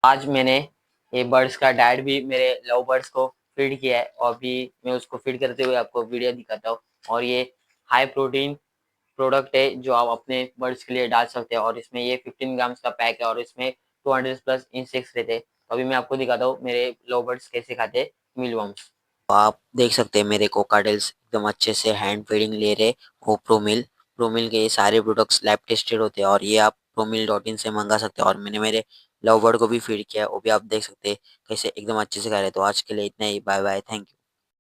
आज मैंने ये बर्ड्स का डाइट भी मेरे लव बर्ड्स को फीड किया है और अभी मैं उसको फीड करते हुए आपको वीडियो दिखाता हूँ। और ये हाई प्रोटीन प्रोडक्ट है जो आप अपने बर्ड्स के लिए डाल सकते हैं, और इसमें ये 15 ग्राम्स का पैक है और इसमें 200 प्लस इंसेक्ट्स रहते हैं। तो अभी मैं आपको दिखाता हूँ मेरे लव बर्ड्स कैसे खाते हैं मीलवर्म्स। तो आप देख सकते हैं मेरे कोकाटेल्स एकदम अच्छे से हैंड फीडिंग ले रहे। वो प्रोमिल प्रोमिल के ये सारे प्रोडक्ट्स लैब टेस्टेड होते हैं और ये आप promill.in से मंगा सकते हैं। और मैंने मेरे लव बर्ड को भी फीड किया है, वो भी आप देख सकते हैं कैसे एकदम अच्छे से खा रहे हैं। तो आज के लिए इतना ही, बाय बाय, थैंक यू।